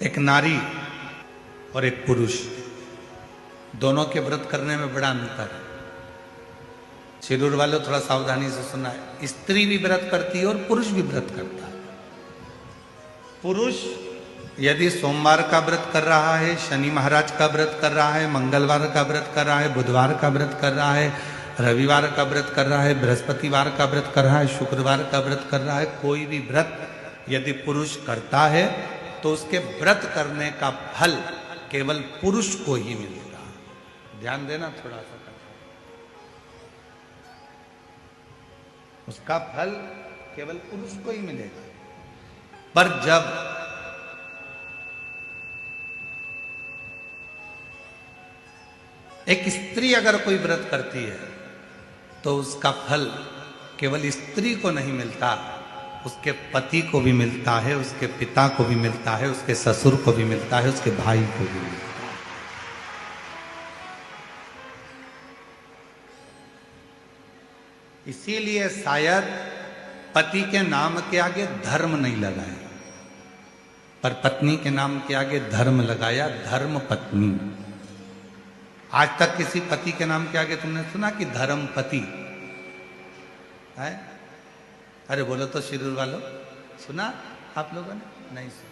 एक नारी और एक पुरुष दोनों के व्रत करने में बड़ा अंतर है। शिरूर वालों थोड़ा सावधानी से सुनना है। स्त्री भी व्रत करती है और पुरुष भी व्रत करता है। पुरुष यदि सोमवार का व्रत कर रहा है, शनि महाराज का व्रत कर रहा है, मंगलवार का व्रत कर रहा है, बुधवार का व्रत कर रहा है, रविवार का व्रत कर रहा है, बृहस्पतिवार का व्रत कर रहा है, शुक्रवार का व्रत कर रहा है, कोई भी व्रत यदि पुरुष करता है तो उसके व्रत करने का फल केवल पुरुष को ही मिलेगा। ध्यान देना थोड़ा सा, उसका फल केवल पुरुष को ही मिलेगा। पर जब एक स्त्री अगर कोई व्रत करती है तो उसका फल केवल स्त्री को नहीं मिलता, उसके पति को भी मिलता है, उसके पिता को भी मिलता है, उसके ससुर को भी मिलता है, उसके भाई को भी मिलता है। इसीलिए शायद पति के नाम के आगे धर्म नहीं लगाया, पर पत्नी के नाम के आगे धर्म लगाया, धर्म पत्नी। आज तक किसी पति के नाम के आगे तुमने सुना कि धर्म पति है? अरे बोलो तो शिरूर वालों, सुना आप लोगों ने? नहीं सुना।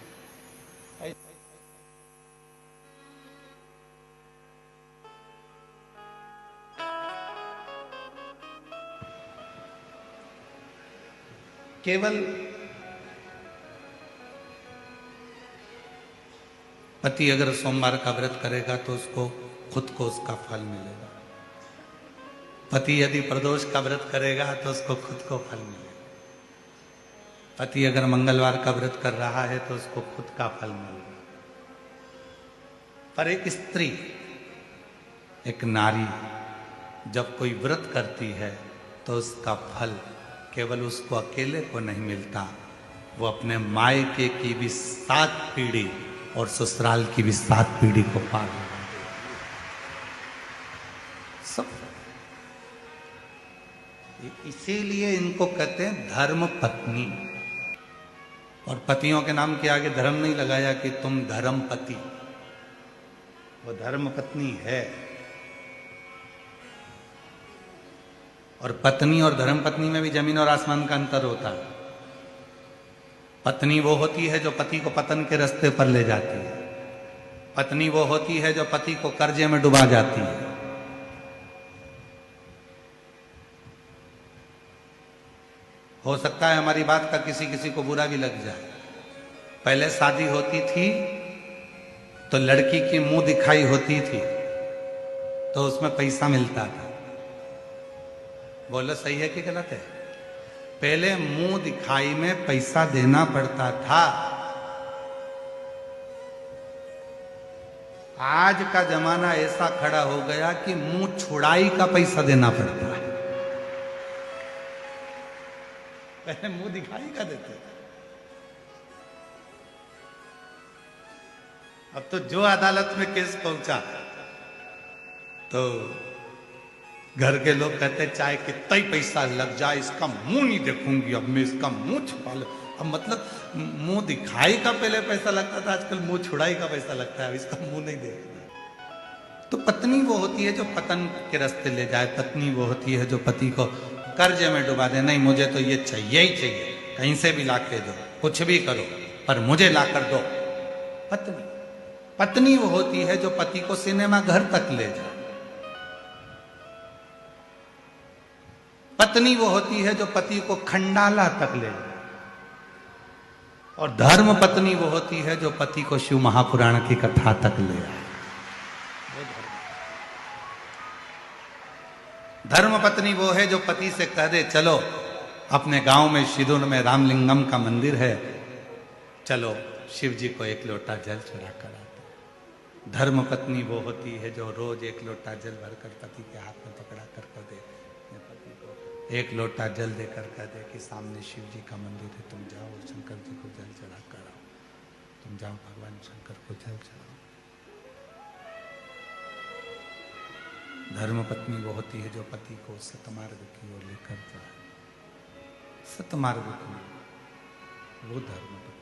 केवल पति अगर सोमवार का व्रत करेगा तो उसको खुद को उसका फल मिलेगा। पति यदि प्रदोष का व्रत करेगा तो उसको खुद को फल मिलेगा। पति अगर मंगलवार का व्रत कर रहा है तो उसको खुद का फल मिलेगा। पर एक स्त्री, एक नारी जब कोई व्रत करती है तो उसका फल केवल उसको अकेले को नहीं मिलता, वो अपने मायके की भी 7 पीढ़ी और ससुराल की भी 7 पीढ़ी को पार सब। इसीलिए इनको कहते हैं धर्म पत्नी। और पतियों के नाम के आगे धर्म नहीं लगाया कि तुम धर्म पति, वो धर्म पत्नी है। और पत्नी और धर्म पत्नी में भी जमीन और आसमान का अंतर होता है। पत्नी वो होती है जो पति को पतन के रास्ते पर ले जाती है। पत्नी वो होती है जो पति को कर्जे में डुबा जाती है। हो सकता है हमारी बात का किसी किसी को बुरा भी लग जाए। पहले शादी होती थी तो लड़की की मुंह दिखाई होती थी तो उसमें पैसा मिलता था। बोलो सही है कि गलत है? पहले मुंह दिखाई में पैसा देना पड़ता था। आज का जमाना ऐसा खड़ा हो गया कि मुंह छुड़ाई का पैसा देना पड़ता है। पहले मुंह दिखाई का देते थे, अब तो जो अदालत में केस पहुंचा तो घर के लोग कहते चाहे कितना ही पैसा लग जाए इसका मुंह नहीं देखूंगी, अब मैं इसका मुंह छुपा लूं। अब मतलब मुंह दिखाई का पहले पैसा लगता था, आजकल मुंह छुड़ाई का पैसा लगता है, अब इसका मुंह नहीं देखना। तो पत्नी वो होती है जो पतन के रास्ते ले जाए। पत्नी वो होती है जो पति को कर्जे में डुबा दे। नहीं, मुझे तो ये चाहिए ही चाहिए, कहीं से भी ला के दो, कुछ भी करो, पर मुझे ला कर दो। पत्नी पत्नी वो होती है जो पति को सिनेमा घर तक ले जाए। पत्नी वो होती है जो पति को खंडाला तक ले जाए। और धर्म पत्नी वो होती है जो पति को शिव महापुराण की कथा तक ले आए। धर्म पत्नी वो है जो पति से कह दे चलो अपने गांव में शिरूर में रामलिंगम का मंदिर है, चलो शिव जी को 1 लोटा जल चढ़ा कर आते। धर्म पत्नी वो होती है जो रोज 1 लोटा जल भरकर पति के हाथ में पकड़ा कर दे, पति को 1 लोटा जल देकर कह दे कि सामने शिव जी का मंदिर है, तुम जाओ शंकर जी को जल चढ़ा कर आओ, तुम जाओ भगवान शंकर को जल चढ़ाओ। धर्म पत्नी वो होती है जो पति को सतमार्ग की ओर लेकर जाए। सतमार्ग की वो धर्म पत्नी।